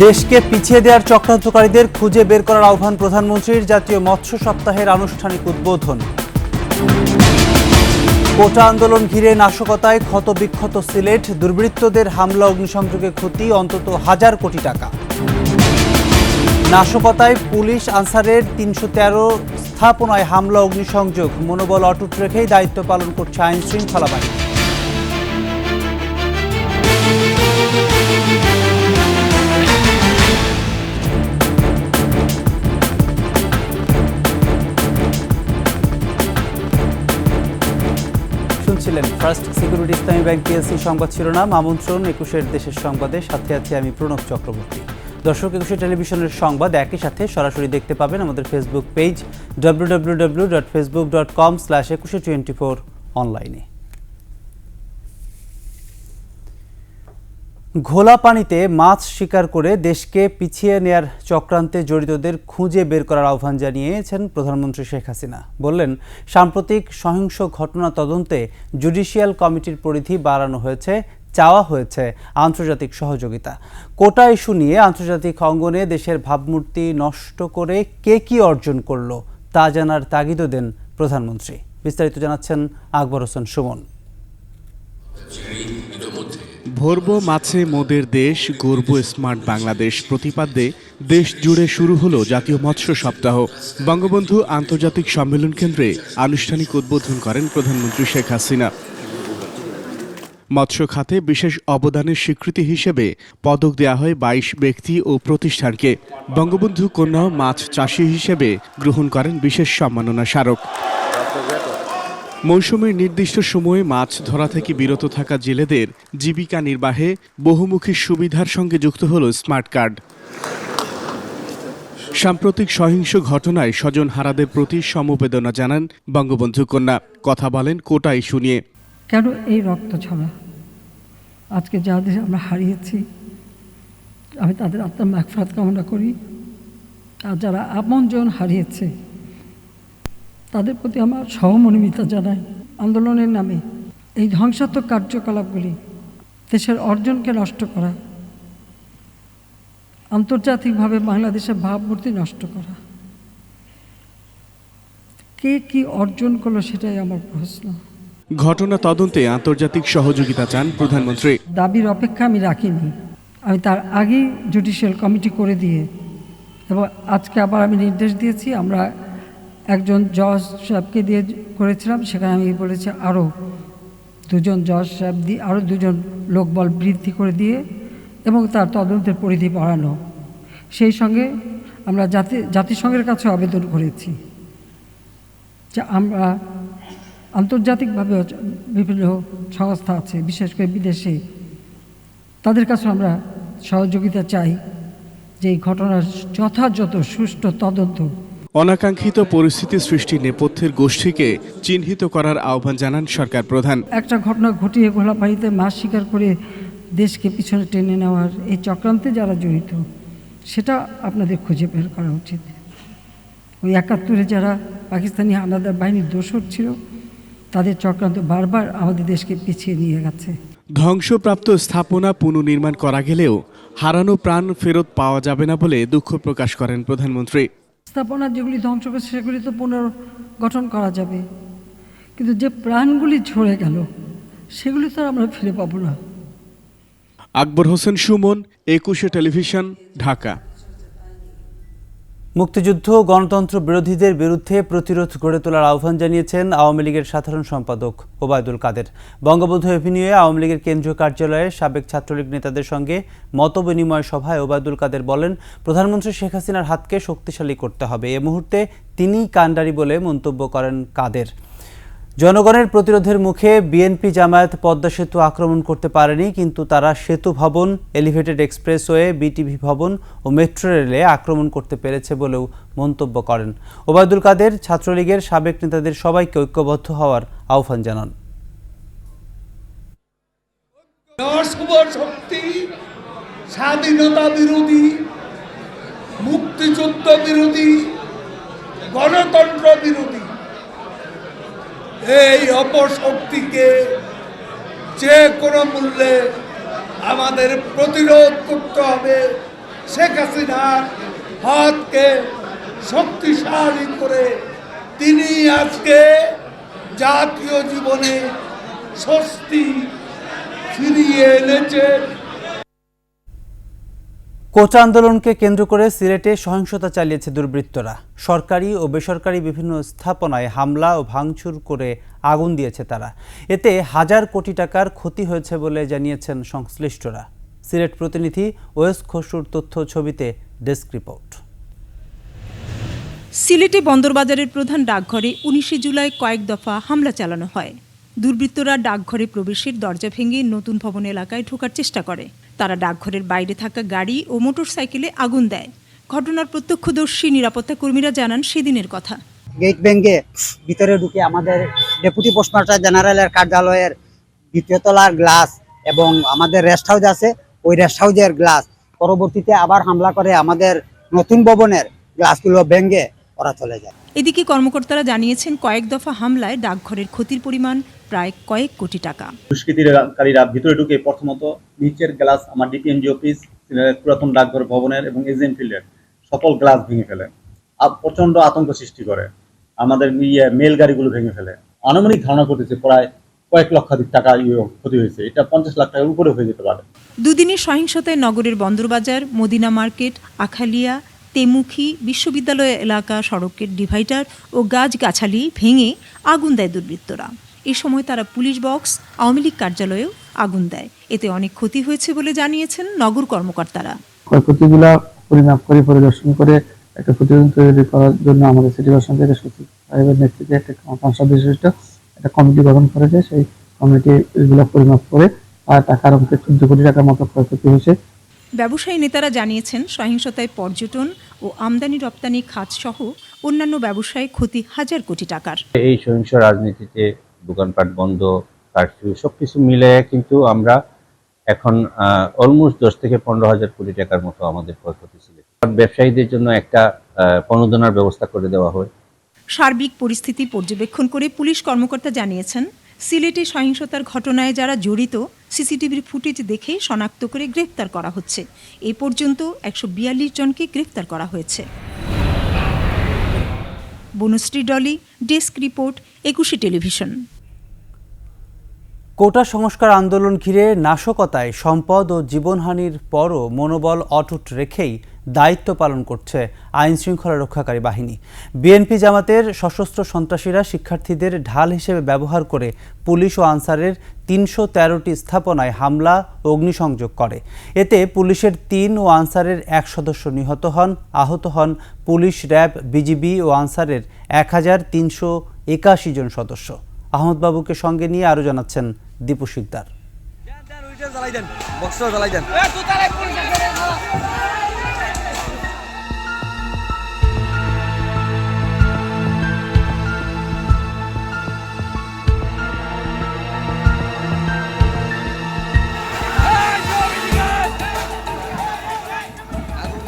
দেশকে পিছিয়ে দেওয়ার চক্রান্তকারীদের খুঁজে বের করার আহ্বান প্রধানমন্ত্রীর। জাতীয় মৎস্য সপ্তাহের আনুষ্ঠানিক উদ্বোধন। কোটা আন্দোলন ঘিরে নাশকতায় ক্ষতবিক্ষত সিলেট, দুর্বৃত্তদের হামলা অগ্নিসংযোগে ক্ষতি অন্তত 1000 কোটি টাকা। নাশকতায় পুলিশ আনসারের 313 স্থাপনায় হামলা অগ্নিসংযোগ, মনোবল অটুট রেখেই দায়িত্ব পালন করছে আইন শৃঙ্খলা বাহিনী। শুনছিলেন ফার্স্ট সিকিউরিটি ইসলামী ব্যাংক পিএলসি সংবাদ শিরোনাম। আমন্ত্রণ 21 দেশের সংবাদে, সাথে আছে আমি প্রণব চক্রবর্তী। দর্শক, 21 টেলিভিশনের সংবাদ একই সাথে সরাসরি দেখতে পাবেন আমাদের ফেসবুক পেজ www.facebook.com/2124 অনলাইনে। ঘোলা পানিতে মাছ শিকার করে দেশকে পিছিয়ে নেয়ার চক্রান্তে জড়িতদের খুঁজে বের করার আহ্বান জানিয়েছেন প্রধানমন্ত্রী শেখ হাসিনা। বললেন, সাম্প্রতিক সহিংস ঘটনা তদন্তে জুডিশিয়াল কমিটির পরিধি বাড়ানো হয়েছে, চাওয়া হয়েছে আন্তর্জাতিক সহযোগিতা। কোটা ইস্যু নিয়ে আন্তর্জাতিক অঙ্গনে দেশের ভাবমূর্তি নষ্ট করে কে কি অর্জন করল তা জানার তাগিদও দেন প্রধানমন্ত্রী। বিস্তারিত জানাচ্ছেন আকবর হোসেন সুমন। ভরবো মাছে মোদের দেশ, গর্ব স্মার্ট বাংলাদেশ প্রতিপাদ্যে দেশ জুড়ে শুরু হলো জাতীয় মৎস্য সপ্তাহ। বঙ্গবন্ধু আন্তর্জাতিক সম্মেলন কেন্দ্রে আনুষ্ঠানিক উদ্বোধন করেন প্রধানমন্ত্রী শেখ হাসিনা। মৎস্য খাতে বিশেষ অবদানের স্বীকৃতি হিসেবে পদক দেয়া হয় 22 ব্যক্তি ও প্রতিষ্ঠানকে। বঙ্গবন্ধু কন্যা মাছ চাষি হিসেবে গ্রহণ করেন বিশেষ সম্মাননা স্মারক। মৌসুমের নির্দিষ্ট সময়ে মাছ ধরা থেকে বিরত থাকা জেলেদের জীবিকা নির্বাহে বহুমুখী সুবিধার সঙ্গে যুক্ত হল স্মার্ট কার্ড। সাম্প্রতিক সহিংস ঘটনায় স্বজনহারাদের প্রতি সমবেদনা জানান বঙ্গবন্ধু কন্যা। কথা বলেন কোটা ইস্যু নিয়ে। কেন এই রক্ত ঝরা? আজকে যাদের আমরা হারিয়েছি, আমি তাদের আত্মার মাগফিরাত কামনা করি। আর যারা আপনজন হারিয়েছে তাদের প্রতি আমার সহমর্মিতা জানাই। আন্দোলনের নামে এই ধ্বংসাত্মক কার্যকলাপগুলি দেশের অর্জনকে নষ্ট করা, আন্তর্জাতিকভাবে বাংলাদেশের ভাবমূর্তি নষ্ট করা, কে কি অর্জন করলো সেটাই আমার প্রশ্ন। ঘটনা তদন্তে আন্তর্জাতিক সহযোগিতা চান প্রধানমন্ত্রী। দাবির অপেক্ষা আমি রাখিনি, আমি তার আগেই জুডিশিয়াল কমিটি করে দিয়ে এবং আজকে আবার আমি নির্দেশ দিয়েছি। আমরা একজন জজ সাহেবকে দিয়ে করেছিলাম, সেখানে আমি বলেছি আরও 2জন জজ সাহেব দিয়ে আরও 2জন লোকবল বৃদ্ধি করে দিয়ে এবং তার তদন্তের পরিধি বাড়ানো। সেই সঙ্গে আমরা জাতিসংঘের কাছে আবেদন করেছি যে আমরা আন্তর্জাতিকভাবে বিভিন্ন সংস্থা আছে, বিশেষ করে বিদেশে, তাদের কাছে আমরা সহযোগিতা চাই যে এই ঘটনার যথাযথ সুষ্ঠু তদন্ত। অনাকাঙ্ক্ষিত পরিস্থিতি সৃষ্টির নেপথ্যের গোষ্ঠীকে চিহ্নিত করার আহ্বান জানান সরকার প্রধান। একটা ঘটনা ঘটিয়ে ঘোলা পানিতে মাছ শিকার করে দেশকে পিছনে টেনে নেওয়ার এই চক্রান্তে যারা জড়িত, সেটা আপনাদের খুঁজে বের করা উচিত। ওই 71-এ যারা পাকিস্তানি হানাদার বাহিনীর দোসর ছিল, তাদের চক্রান্ত বারবার আমাদের দেশকে পিছিয়ে নিয়ে গেছে। ধ্বংসপ্রাপ্ত স্থাপনা পুনর্নির্মাণ করা গেলেও হারানো প্রাণ ফেরত পাওয়া যাবে না বলে দুঃখ প্রকাশ করেন প্রধানমন্ত্রী। স্থাপনা যেগুলি ধ্বংস করেছে সেগুলি তো পুনর্গঠন করা যাবে, কিন্তু যে প্রাণগুলি ঝরে গেল সেগুলি তো আমরা ফিরে পাবো না। আকবর হোসেন সুমন, 21 টেলিভিশন, ঢাকা। মুক্তিযুদ্ধ গণতন্ত্র বিরোধীদের বিরুদ্ধে প্রতিরোধ গড়ে তোলার আহ্বান জানিয়েছেন আওয়ামী লীগের সাধারণ সম্পাদক ওবায়দুল কাদের। বঙ্গবন্ধু এভিনিউয়ে আওয়ামী লীগের কেন্দ্রীয় কার্যালয়ে সাবেক ছাত্রলীগ নেতাদের সঙ্গে মতবিনিময় সভায় ওবায়দুল কাদের বলেন, প্রধানমন্ত্রী শেখ হাসিনার হাতকে শক্তিশালী করতে হবে। এ মুহূর্তে তিনিই কাণ্ডারি বলে মন্তব্য করেন কাদের। জনগণের প্রতিরোধের মুখে বিএনপি জামায়াত পদ্মা সেতু আক্রমণ করতে পারেনি, কিন্তু তারা সেতু ভবন, এলিভেটেড এক্সপ্রেসওয়ে, বিটিভি ভবন ও মেট্রো রেলে আক্রমণ করতে পেরেছে বলেও মন্তব্য করেন ওবায়দুল কাদের। ছাত্রলীগের সাবেক নেতাদের সবাইকে ঐক্যবদ্ধ হওয়ার আহ্বান জানান। স্বাধীনতা বিরোধী, মুক্তিযুদ্ধ বিরোধী, গণতন্ত্র বিরোধী এই অপশক্তিকে যে কোনো মূল্যে আমাদের প্রতিরোধ করতে হবে, শেখ হাসিনার হাতকে শক্তিশালী করে তিনি আজকে জাতীয় জীবনে স্বস্তি ফিরিয়ে এনেছেন। কোটা আন্দোলনকে কেন্দ্র করে সিলেটে সহিংসতা চালিয়েছে দুর্বৃত্তরা। সরকারি ও বেসরকারি বিভিন্ন স্থাপনায় হামলা ও ভাঙচুর করে আগুন দিয়েছে তারা। এতে হাজার কোটি টাকার ক্ষতি হয়েছে বলে জানিয়েছেন সংশ্লিষ্টরা। সিলেট প্রতিনিধি ওয়েস খসরুর তথ্য ছবিতে ডেস্ক রিপোর্ট। সিলেটে বন্দরবাজারের প্রধান ডাকঘরে ১৯ জুলাই কয়েক দফা হামলা চালানো হয়। দুর্বৃত্তরা ডাকঘরে প্রবেশের দরজা ভেঙে নতুন ভবন এলাকায় ঢোকার চেষ্টা করে। তারা ডাকঘরের বাইরে থাকা গাড়ি ও মোটরসাইকেলে আগুন দেয়। ঘটনার প্রত্যক্ষদর্শী নিরাপত্তা কর্মীরা জানান সেদিনের কথা। গেট ভেঙে ভিতরে ঢুকে আমাদের ডেপুটি পোস্টমাস্টার জেনারেলের কার্যালয়ের দ্বিতীয় তলার গ্লাস এবং আমাদের রেস্ট হাউস আছে, ওই রেস্ট হাউসের গ্লাস পরবর্তীতে আবার হামলা করে আমাদের নতুন ভবনের গ্লাসগুলো ভেঙে ওরা চলে যায়। এদিকে কর্মকর্তারা জানিয়েছেন কয়েক দফা হামলায় ডাকঘরের ক্ষতির পরিমাণ প্রায় কয়েক কোটি টাকা। দুষ্কৃতিকারীরা ভিতরে ঢুকে প্রথমত নিচের গ্লাস আমার ডিপিএনজি অফিস, পুরাতন ডাকঘর ভবনের এবং এজেন্ট ফিল্ডের সকল গ্লাস ভেঙে ফেলে, প্রচন্ড আতঙ্ক সৃষ্টি করে। আমাদের মেল গাড়িগুলো ভেঙে ফেলে। আনুমানিক ধারণা করতেছে প্রায় কয়েক লক্ষাধিক টাকা ক্ষতি হয়েছে। এটা 50 লাখ টাকার উপরে হয়ে যেতে পারে। দুদিনের সহিংসতায় নগরের বন্দরবাজার, মদিনা মার্কেট, আখালিয়া, তেমুখী, বিশ্ববিদ্যালয় এলাকা সড়কের ডিভাইডার ও গাছগাছালি ভেঙে আগুন দেয় দুর্বৃত্তরা। এ সময় তারা পুলিশ বক্স, আওয়ামী লীগ কার্যালয়েও আগুন দেয়। এতে অনেক ক্ষতি হয়েছে বলে জানিয়েছেন নগর কর্মকর্তারা। ক্ষয়ক্ষতিগুলা পরিমাপ করে পরিদর্শন করে একটা প্রতিবেদন তৈরি করার জন্য আমাদের সিটি কর্পোরেশন থেকে সচিব সাহেবের নেতৃত্বে একটা ৫ বিশিষ্ট একটা কমিটি গঠন করেছে। সেই কমিটি এগুলো পরিমাপ করে টাকার অঙ্কে ১৪ কোটি টাকার মতো ক্ষয়ক্ষতি হয়েছে। ব্যবসায়ী নেতারা জানিয়েছেন সহিংসতায় পর্যটন ও আমদানি রপ্তানি খাত সহ অন্যান্য ব্যবসায় ক্ষতি হাজার কোটি টাকার। এই সহিংস রাজনীতিতে দোকানপাট বন্ধ, কারফিউ সবকিছু মিলে কিন্তু আমরা এখন অলমোস্ট 10 থেকে 15,000 কোটি টাকার মতো আমাদের ক্ষয়ক্ষতি ছিল। ব্যবসায়ীদের জন্য একটা প্রণোদনার ব্যবস্থা করে দেওয়া হয়। সার্বিক পরিস্থিতি পর্যবেক্ষণ করে পুলিশ কর্মকর্তা জানিয়েছেন সিলেটে সহিংসতার ঘটনায় যারা জড়িত সিসিটিভির ফুটেজ দেখে শনাক্ত করে গ্রেফতার করা হচ্ছে। এ পর্যন্ত 142 জনকে গ্রেফতার করা হয়েছে। Banashree Doli, desk report, 21 television. Quota সংস্কার আন্দোলন ঘিরে নাশকতায় সম্পদ ও জীবনহানির পরও মনোবল অটুট রেখেই দায়িত্ব পালন করছে আইন শৃঙ্খলা রক্ষাকারী বাহিনী। বিএনপি জামাতের সশস্ত্র সন্ত্রাসীরা শিক্ষার্থীদের ঢাল হিসেবে ব্যবহার করে পুলিশ ও আনসারের ৩১৩টি স্থাপনায় হামলা ও অগ্নিসংযোগ করে। এতে পুলিশের ৩ ও আনসারের ১ সদস্য নিহত হন। আহত হন পুলিশ, র্যাব, বিজিবি ও আনসারের ১,৩৮১ জন সদস্য। আহমদ বাবুকে সঙ্গে নিয়ে আরও জানাচ্ছেন দীপু শিকদার।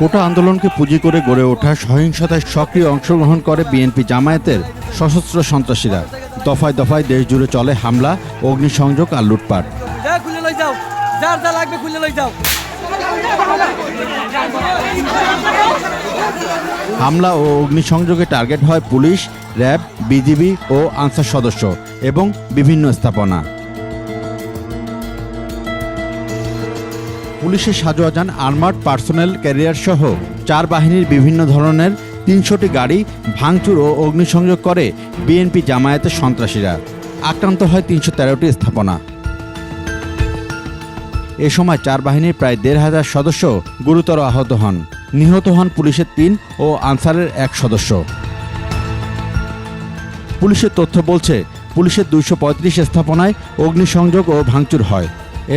কোটা আন্দোলনকে পুঁজি করে গড়ে ওঠা সহিংসতায় সক্রিয় অংশগ্রহণ করে বিএনপি জামায়াতের সশস্ত্র সন্ত্রাসীরা। দফায় দফায় দেশ জুড়ে চলে হামলা, অগ্নিসংযোগ আর লুটপাট। হামলা ও অগ্নিসংযোগে টার্গেট হয় পুলিশ, র্যাব, বিজিবি ও আনসার সদস্য এবং বিভিন্ন স্থাপনা। পুলিশের সাজোয়াজান আর্মার্ড পার্সোনেল ক্যারিয়ার সহ 4 বাহিনীর বিভিন্ন ধরনের 300টি গাড়ি ভাঙচুর ও অগ্নিসংযোগ করে বিএনপি জামায়াতের সন্ত্রাসীরা। আক্রান্ত হয় 313টি স্থাপনা। এ সময় 4 বাহিনীর প্রায় 1,500 সদস্য গুরুতর আহত হন। নিহত হন পুলিশের 3 ও আনসারের 1 সদস্য। পুলিশের তথ্য বলছে পুলিশের 235 স্থাপনায় অগ্নিসংযোগ ও ভাঙচুর হয়।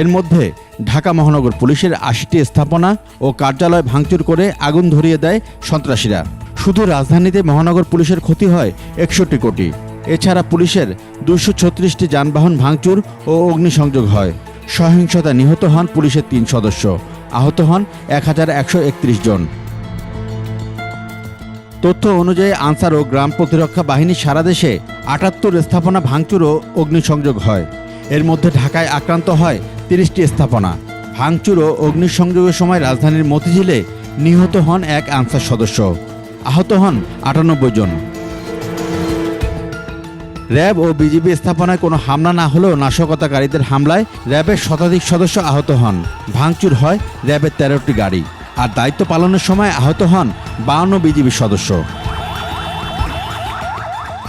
এর মধ্যে ঢাকা মহানগর পুলিশের 80টি স্থাপনা ও কার্যালয় ভাঙচুর করে আগুন ধরিয়ে দেয় সন্ত্রাসীরা। শুধু রাজধানীতে মহানগর পুলিশের ক্ষতি হয় 61 কোটি। এছাড়া পুলিশের 236টি যানবাহন ভাঙচুর ও অগ্নিসংযোগ হয়। সহিংসতায় নিহত হন পুলিশের 3 সদস্য, আহত হন 1131 জন। তথ্য অনুযায়ী আনসার ও গ্রাম প্রতিরক্ষা বাহিনী সারা দেশে 78 স্থাপনা ভাঙচুর ও অগ্নিসংযোগ হয়। এর মধ্যে ঢাকায় আক্রান্ত হয় 30টি স্থাপনা। ভাঙচুর ও অগ্নিসংযোগের সময় রাজধানীর মতিঝিলে নিহত হন এক আনসার সদস্য, আহত হন 98 জন। র্যাব ও বিজিবি স্থাপনায় কোনো হামলা না হলেও নাশকতাকারীদের হামলায় র্যাবের শতাধিক সদস্য আহত হন। ভাঙচুর হয় র্যাবের 13টি গাড়ি, আর দায়িত্ব পালনের সময় আহত হন 52 বিজিবি সদস্য।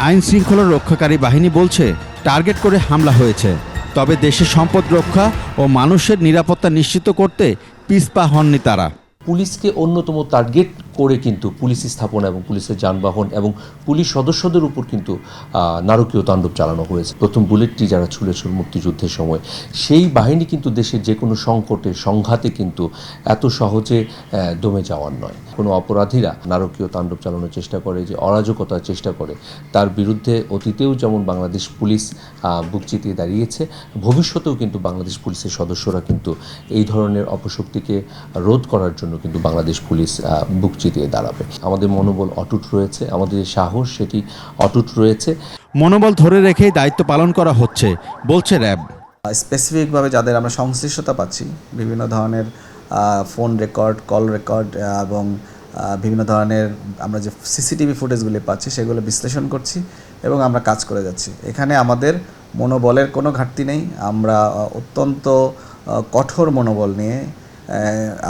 আইন শৃঙ্খলা রক্ষাকারী বাহিনী বলছে টার্গেট করে হামলা হয়েছে, তবে দেশের সম্পদ রক্ষা ও মানুষের নিরাপত্তা নিশ্চিত করতে পিছপা হননি তারা। পুলিশকে অন্যতম টার্গেট করে কিন্তু পুলিশ স্থাপনা এবং পুলিশের যানবাহন এবং পুলিশ সদস্যদের উপর কিন্তু নারকীয় তাণ্ডব চালানো হয়েছে। প্রথম বুলেটটি যারা ছুঁড়েছিল মুক্তিযুদ্ধের সময়, সেই বাহিনী কিন্তু দেশের যে কোনো সংকটে সংঘাতে কিন্তু এত সহজে দমে যাওয়ার নয়। কোনো অপরাধীরা নারকীয় তাণ্ডব চালানোর চেষ্টা করে, যে অরাজকতার চেষ্টা করে, তার বিরুদ্ধে অতীতেও যেমন বাংলাদেশ পুলিশ বুক চিতিয়ে দাঁড়িয়েছে, ভবিষ্যতেও কিন্তু বাংলাদেশ পুলিশের সদস্যরা কিন্তু এই ধরনের অপশক্তিকে রোধ করার জন্য কিন্তু বাংলাদেশ পুলিশ বুক চিতিয়ে দাঁড়াবে। আমাদের মনোবল অটুট রয়েছে, আমাদের সাহস সেটি অটুট রয়েছে। মনোবল ধরে রেখেই দায়িত্ব পালন করা হচ্ছে বলছে র্যাব। স্পেসিফিকভাবে যাদের আমরা সংশ্লিষ্টতা পাচ্ছি, বিভিন্ন ধরনের ফোন রেকর্ড, কল রেকর্ড এবং বিভিন্ন ধরনের আমরা যে সিসিটিভি ফুটেজগুলি পাচ্ছি সেগুলো বিশ্লেষণ করছি এবং আমরা কাজ করে যাচ্ছি। এখানে আমাদের মনোবলের কোনো ঘাটতি নেই। আমরা অত্যন্ত কঠোর মনোবল নিয়ে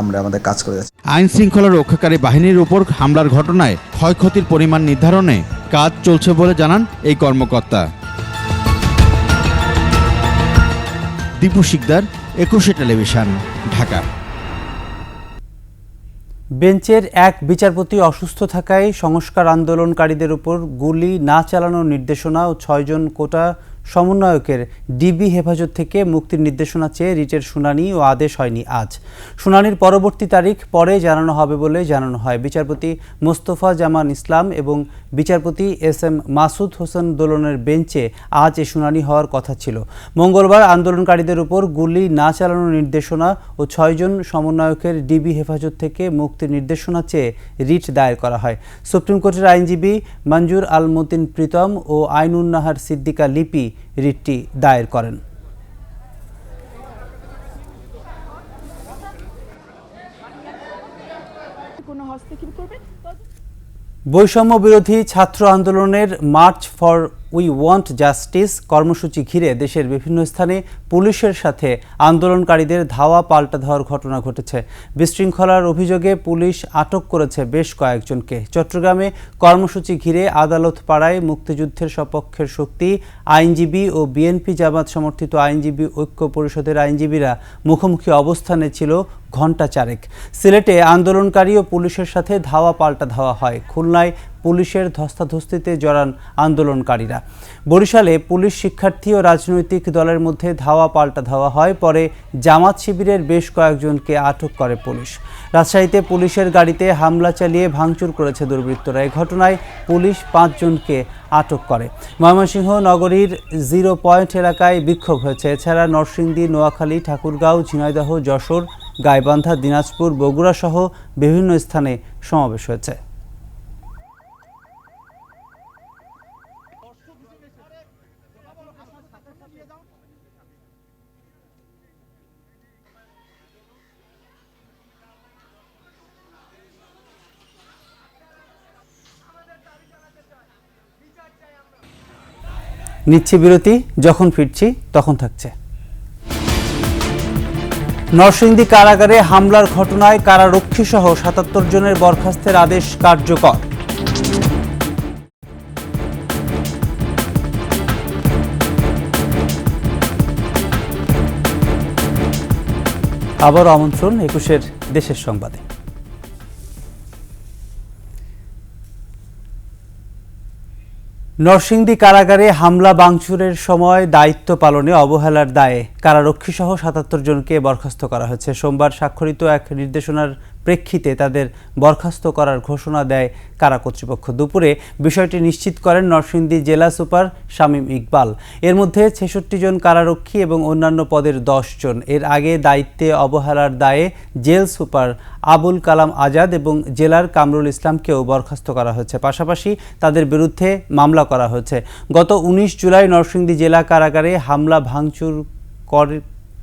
আমরা আমাদের কাজ করে যাচ্ছি। আইন শৃঙ্খলা রক্ষাকারী বাহিনীর উপর হামলার ঘটনায় ক্ষয়ক্ষতির পরিমাণ নির্ধারণে কাজ চলছে বলে জানান এই কর্মকর্তা। দীপু শিকদার, 21 টেলিভিশন, ঢাকা। বেঞ্চের এক বিচারপতি অসুস্থ থাকায় সংস্কার আন্দোলনকারীদের উপর গুলি না চালানোর নির্দেশনা ও 6 জন কোটা সমন্বয়কের ডিবি হেফাজত থেকে মুক্তির নির্দেশনা চেয়ে রিটের শুনানি ও আদেশ হয়নি আজ। শুনানির পরবর্তী তারিখ পরে জানানো হবে বলে জানানো হয়। বিচারপতি মোস্তফা জামান ইসলাম এবং বিচারপতি SM মাসুদ হোসেন দোলনের বেঞ্চে আজ এ শুনানি হওয়ার কথা ছিল। মঙ্গলবার আন্দোলনকারীদের উপর গুলি না চালানোর নির্দেশনা ও 6 জন সমন্বয়কের ডিবি হেফাজত থেকে মুক্তির নির্দেশনা চেয়ে রিট দায়ের করা হয়। সুপ্রিম কোর্টের আইনজীবী মঞ্জুর আল মতিন প্রীতম ও আইনুন নাহার সিদ্দিকা লিপি রিটটি দায়ের করেন। বৈষম্য বিরোধী ছাত্র আন্দোলনের March for we want justice কর্মসূচি ঘিরে দেশের বিভিন্ন স্থানে পুলিশের সাথে আন্দোলনকারীদের ধাওয়া পাল্টা ধাওয়ার ঘটনা ঘটেছে। বিশৃঙ্খলার অভিযোগে পুলিশ আটক করেছে বেশ কয়েকজনকে। চট্টগ্রামে কর্মসূচি ঘিরে আদালত পাড়ায় মুক্তিযুদ্ধের সপক্ষের শক্তি, আইনজীবী ও বিএনপি জামাত সমর্থিত আইনজীবী ঐক্য পরিষদের আইনজীবীরা মুখোমুখি অবস্থানে ছিল ঘণ্টা চারেক। সিলেটে আন্দোলনকারী ও পুলিশের সাথে ধাওয়া পাল্টা ধাওয়া হয়। খুলনায় পুলিশের ধস্তাধস্তিতে জড়ান আন্দোলনকারীরা। বরিশালে পুলিশ, শিক্ষার্থী ও রাজনৈতিক দলের মধ্যে ধাওয়া পাল্টা ধাওয়া হয়, পরে জামাত শিবিরের বেশ কয়েকজনকে আটক করে পুলিশ। রাজশাহীতে পুলিশের গাড়িতে হামলা চালিয়ে ভাঙচুর করেছে দুর্বৃত্তরা। এ ঘটনায় পুলিশ 5 জনকে আটক করে। ময়মনসিংহ নগরীর 0 পয়েন্ট এলাকায় বিক্ষোভ হয়েছে। এছাড়া নরসিংদী, নোয়াখালী, ঠাকুরগাঁও, ঝিনাইদহ, যশোর, গাইবান্ধা, দিনাজপুর, বগুড়া সহ বিভিন্ন স্থানে সমাবেশ হয়েছে। নিচ্ছি বিরতি, যখন ফিরছি তখন থাকছে। নরসিংদী কারাগারে হামলার ঘটনায় কারারক্ষী সহ 77 জনের বরখাস্তের আদেশ কার্যকর। আবার আমন্ত্রণ 21-এর দেশের সংবাদে। নরসিংদী কারাগারে হামলা ভাঙচুরের সময় দায়িত্ব পালনে অবহেলার দায়ে কারারক্ষী সহ 77 জনকে বরখাস্ত করা হয়েছে। সোমবার স্বাক্ষরিত এক নির্দেশনার প্রেক্ষিতে তাদের বরখাস্ত করার ঘোষণা দেয় কারা কর্তৃপক্ষ। দুপুরে বিষয়টি নিশ্চিত করেন নরসিংদী জেলা সুপার শামীম ইকবাল। এর মধ্যে 66 জন কারারক্ষী এবং অন্যান্য পদের 10 জন। এর আগে দায়িত্বে অবহেলার দায়ে জেল সুপার আবুল কালাম আজাদ এবং জেলার কামরুল ইসলামকেও বরখাস্ত করা হয়েছে। পাশাপাশি তাদের বিরুদ্ধে মামলা করা হয়েছে। গত 19 জুলাই নরসিংদী জেলা কারাগারে হামলা ভাঙচুর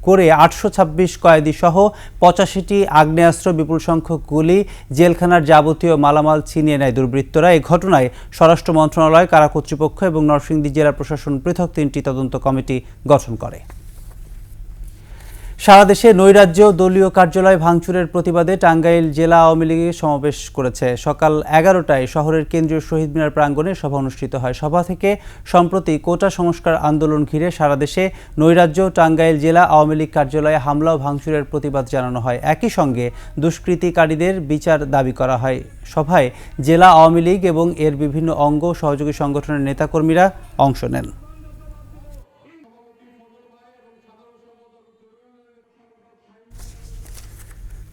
করে 826 কয়েদি সহ 85টি আগ্নেয়াস্ত্র, বিপুল সংখ্যক গুলি, জেলখানার যাবতীয় মালামাল ছিনিয়ে নেয় দুর্বৃত্তরা। এই ঘটনায় স্বরাষ্ট্র মন্ত্রণালয়, কারা কর্তৃপক্ষ এবং নরসিংদী জেলা প্রশাসন পৃথক 3টি তদন্ত কমিটি গঠন করে। সারা দেশে নৈরাজ্য দলীয় কার্যালয় ভাঙচুরের প্রতিবাদে টাঙ্গাইল জেলা আওয়ামী লীগের সমাবেশ করেছে। সকাল 11টায় শহরের কেন্দ্রীয় শহীদ মিনার প্রাঙ্গণে সভা অনুষ্ঠিত হয়। সভা থেকে সম্প্রতি কোটা সংস্কার আন্দোলন ঘিরে সারা দেশে নৈরাজ্য টাঙ্গাইল জেলা আওয়ামী লীগ কার্যালয়ে হামলা ও ভাঙচুরের প্রতিবাদ জানানো হয়। একই সঙ্গে দুষ্কৃতিকারীদের বিচার দাবি করা হয়। সভায় জেলা আওয়ামী লীগ এবং এর বিভিন্ন অঙ্গ সহযোগী সংগঠনের নেতাকর্মীরা অংশ নেন।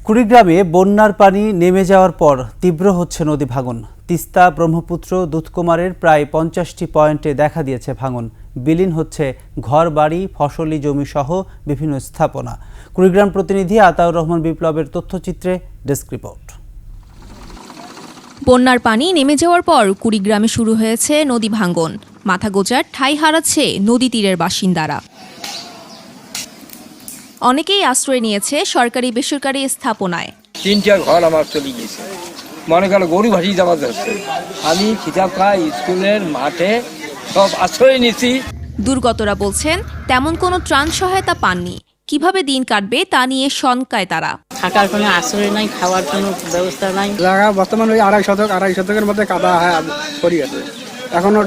কুড়িগ্রামে বন্যার পানি নেমে যাওয়ার পর তীব্র হচ্ছে নদী ভাঙন। তিস্তা, ব্রহ্মপুত্র, দুধকুমারের প্রায় 50টি পয়েন্টে দেখা দিয়েছে ভাঙন। বিলীন হচ্ছে ঘর বাড়ি, ফসলি জমি সহ বিভিন্ন স্থাপনা। কুড়িগ্রাম প্রতিনিধি আতাউর রহমান বিপ্লবের তথ্যচিত্রে ডেস্ক রিপোর্ট। বন্যার পানি নেমে যাওয়ার পর কুড়িগ্রামে শুরু হয়েছে নদী ভাঙন। মাথা গোঁজার ঠাঁই হারাচ্ছে নদী তীরের বাসিন্দারা। অনেকেই আশ্রয় নিয়েছে সরকারি বেসরকারি স্থাপনায়। 3-4 ঘর আমার চলে গিয়েছে, মনে করো গরু ভাসি যাওয়া যাচ্ছে। আমি খিতাবখা স্কুলের মাঠে সব আশ্রয় নিয়েছি। দুর্গতরা বলছেন তেমন কোনো ত্রাণ সহায়তা পাননি। কিভাবে দিন কাটবে তা নিয়ে শঙ্কায় তারা। থাকার কোনো আশ্রয় নাই, খাওয়ার কোনো ব্যবস্থা নাই। জায়গা বর্তমানে ওই 2.5 শতকের মধ্যে কাদা পড়ে আছে, এখনো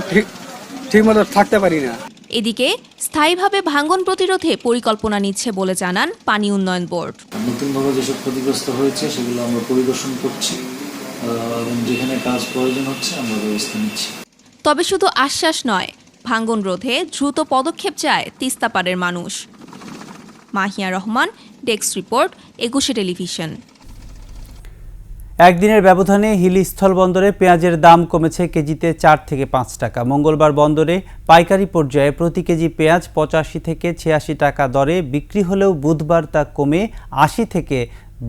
ঠিক মতো থাকতে পারি না। এদিকে স্থায়ীভাবে ভাঙন প্রতিরোধে পরিকল্পনা নিচ্ছে বলে জানান পানি উন্নয়ন বোর্ড। নতুনভাবে যেসব ক্ষতিগ্রস্ত হয়েছে সেগুলো আমরা পরিদর্শন করছি এবং যেখানে কাজ প্রয়োজন হচ্ছে আমরা ব্যবস্থা নিচ্ছি। তবে শুধু আশ্বাস নয়, ভাঙন রোধে দ্রুত পদক্ষেপ চায় তিস্তাপাড়ের মানুষ। Mahiya Rahman, desk report, 21 television. একদিনের ব্যবধানে হিলি স্থলবন্দরে পেঁয়াজের দাম কমেছে কেজিতে 4 থেকে 5 টাকা। মঙ্গলবার বন্দরে পাইকারি পর্যায়ে প্রতি কেজি পেঁয়াজ 85 থেকে 86 টাকা দরে বিক্রি হলেও বুধবার তা কমে 80 থেকে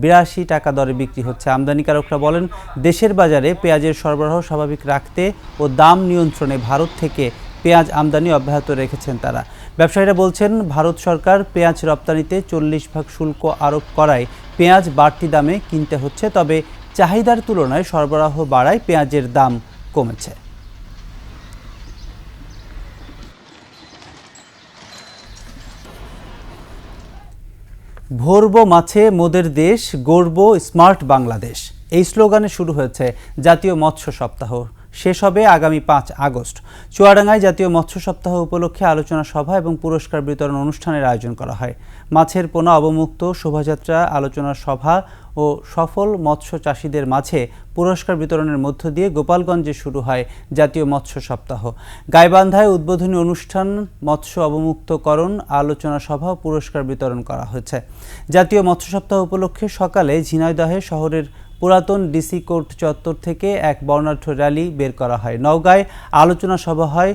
82 টাকা দরে বিক্রি হচ্ছে। আমদানিকারকরা বলেন, দেশের বাজারে পেঁয়াজের সরবরাহ স্বাভাবিক রাখতে ও দাম নিয়ন্ত্রণে ভারত থেকে পেঁয়াজ আমদানি অব্যাহত রেখেছেন তারা। ব্যবসায়ীরা বলছেন, ভারত সরকার পেঁয়াজ রপ্তানিতে 40% শুল্ক আরোপ করায় পেঁয়াজ বাড়তি দামে কিনতে হচ্ছে। তবে চাহিদার তুলনায় সরবরাহ বাড়ায় পেঁয়াজের দাম কমেছে। ভরবো মাছে মোদের দেশ, গড়বো স্মার্ট বাংলাদেশ, এই স্লোগানে শুরু হয়েছে জাতীয় মৎস্য সপ্তাহ। শেষ হবে আগামী 5 আগস্ট। চুয়াডাঙ্গায় জাতীয় মৎস্য সপ্তাহ উপলক্ষে আলোচনা সভা এবং পুরস্কার বিতরণ অনুষ্ঠানের আয়োজন করা হয়। মাছের পোনা অবমুক্ত শোভাযাত্রা, আলোচনা সভা ও সফল মৎস্য চাষিদের মাঝে পুরস্কার বিতরণের মধ্য দিয়ে গোপালগঞ্জে শুরু হয় জাতীয় মৎস্য সপ্তাহ। গাইবান্ধায় উদ্বোধনী অনুষ্ঠান, মৎস্য অবমুক্তকরণ, আলোচনা সভা ও পুরস্কার বিতরণ করা হয়েছে। জাতীয় মৎস্য সপ্তাহ উপলক্ষে সকালে ঝিনাইদহে শহরের পুরাতন ডিসি কোর্ট চত্বর থেকে এক বর্ণাঢ্য র্যালি বের করা হয়। নওগাঁয় আলোচনা সভা হয়।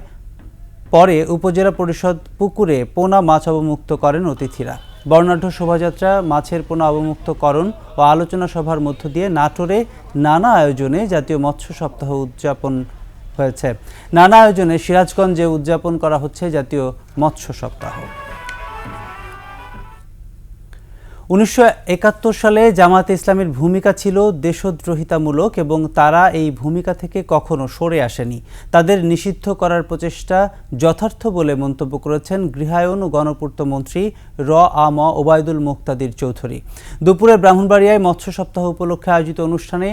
পরে উপজেলা পরিষদ পুকুরে পোনা মাছ অবমুক্ত করেন অতিথিরা। বর্ণাঢ্য শোভাযাত্রা, মাছের পোনা অবমুক্তকরণ ও আলোচনা সভার মধ্য দিয়ে নাটোরে নানা আয়োজনে জাতীয় মৎস্য সপ্তাহ উদযাপন হয়েছে। নানা আয়োজনে সিরাজগঞ্জে উদযাপন করা হচ্ছে জাতীয় মৎস্য সপ্তাহ। 1971 সালে জামায়াতে ইসলামীর ভূমিকা ছিল দেশদ্রোহিতামূলক এবং তারা এই ভূমিকা থেকে কখনো সরে আসেনি। তাদের নিষিদ্ধ করার প্রচেষ্টা যথার্থ বলে মন্তব্য করেছেন গৃহায়ন ও গণপূর্ত মন্ত্রী আম ওবায়দুল মুক্তাদির চৌধুরী। দুপুরে ব্রাহ্মণবাড়িয়ায় মৎস্য সপ্তাহ উপলক্ষে আয়োজিত অনুষ্ঠানে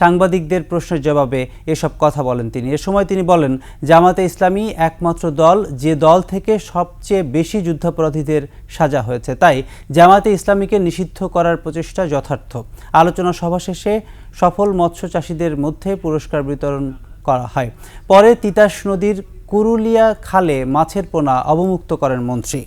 সাংবাদিকদের প্রশ্নের জবাবে এসব কথা বলেন তিনি। এ সময় তিনি বলেন, জামায়াতে ইসলামী একমাত্র দল যে দল থেকে সবচেয়ে বেশি যুদ্ধাপরাধীদের সাজা হয়েছে, তাই জামায়াতে ইসলামীকে নিষিদ্ধ করার প্রচেষ্টা যথার্থ। আলোচনা সভা শেষে সফল মৎস্য চাষিদের মধ্যে পুরস্কার বিতরণ করা হয়। পরে তিতাস নদীর কুরুলিয়া খালে মাছের পোনা অবমুক্ত করেন মন্ত্রী।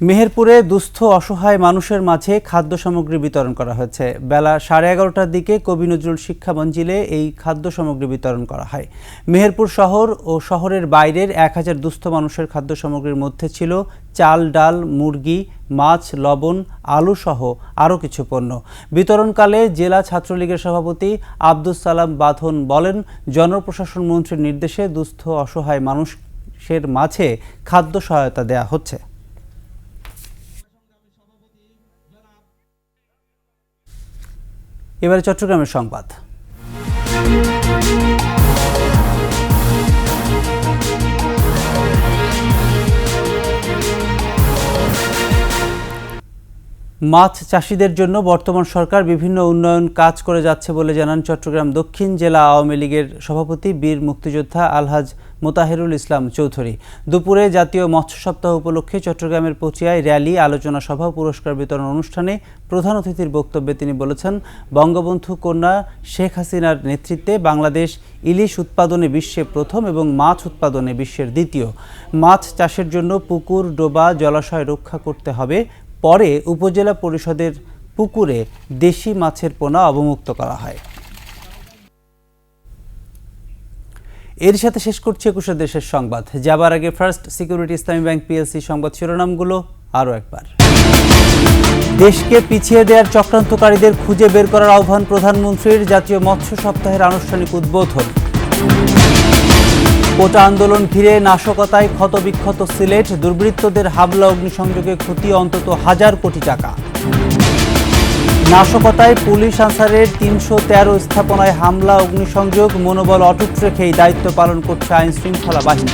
মেহেরপুরে দুস্থ অসহায় মানুষের মাঝে খাদ্য সামগ্রী বিতরণ করা হয়েছে। বেলা 11:30টার দিকে কবি নজরুল শিক্ষা মঞ্জিলে এই খাদ্য সামগ্রী বিতরণ করা হয়। মেহেরপুর শহর ও শহরের বাইরের 1000 দুস্থ মানুষের খাদ্য সামগ্রীর মধ্যে ছিল চাল, ডাল, মুরগি, মাছ, লবণ, আলু সহ আরও কিছু পণ্য। বিতরণকালে জেলা ছাত্রলীগের সভাপতি আব্দুস সালাম বাঁধন বলেন, জনপ্রশাসন মন্ত্রীর নির্দেশে দুস্থ অসহায় মানুষের মাঝে খাদ্য সহায়তা দেয়া হচ্ছে। এবারে চট্টগ্রামের সংবাদ। মাছ চাষিদের জন্য বর্তমান সরকার বিভিন্ন উন্নয়ন কাজ করে যাচ্ছে বলে জানান চট্টগ্রাম দক্ষিণ জেলা আওয়ামী লীগের সভাপতি বীর মুক্তিযোদ্ধা আলহাজ মোতাহেরুল ইসলাম চৌধুরী। দুপুরে জাতীয় মৎস্য সপ্তাহ উপলক্ষে চট্টগ্রামের পচিয়ায় র্যালি, আলোচনা সভা, পুরস্কার বিতরণ অনুষ্ঠানে প্রধান অতিথির বক্তব্যে তিনি বলেছেন, বঙ্গবন্ধু কন্যা শেখ হাসিনার নেতৃত্বে বাংলাদেশ ইলিশ উৎপাদনে বিশ্বে প্রথম এবং মাছ উৎপাদনে বিশ্বের দ্বিতীয়। মাছ চাষের জন্য পুকুর, ডোবা, জলাশয় রক্ষা করতে হবে। পরে উপজেলা পরিষদের পুকুরে দেশি মাছের পোনা অবমুক্ত করা হয়। এর সাথে শেষ করছি 21 দেশের সংবাদ। যাবার আগে ফার্স্ট সিকিউরিটি ইসলামী ব্যাংক পিএলসি সংবাদ শিরোনামগুলো আরও একবার। দেশকে পিছিয়ে দেওয়ার চক্রান্তকারীদের খুঁজে বের করার আহ্বান প্রধানমন্ত্রীর। জাতীয় মৎস্য সপ্তাহের আনুষ্ঠানিক উদ্বোধন। কোটা আন্দোলন ঘিরে নাশকতায় ক্ষতবিক্ষত সিলেট। দুর্বৃত্তদের হামলা, অগ্নিসংযোগে ক্ষতি অন্তত 1000 কোটি টাকা। নাশকতায় পুলিশ আনসারের 313 স্থাপনায় হামলা, অগ্নিসংযোগ। মনোবল অটুট রেখেই দায়িত্ব পালন করছে আইন শৃঙ্খলা বাহিনী।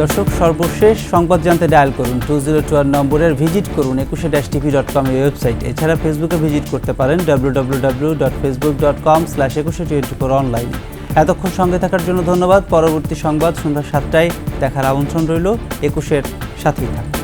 দর্শক, সর্বশেষ সংবাদ জানতে ডায়াল করুন 2021 নম্বরের, ভিজিট করুন 21-tv.com এই ওয়েবসাইটে। এছাড়া ফেসবুকে ভিজিট করতে পারেন www.facebook.com/2124 অনলাইনে। এতক্ষণ সঙ্গে থাকার জন্য ধন্যবাদ। পরবর্তী সংবাদ সন্ধ্যা 7টায় দেখার আমন্ত্রণ রইল। 21-এর সাথেই থাকুন।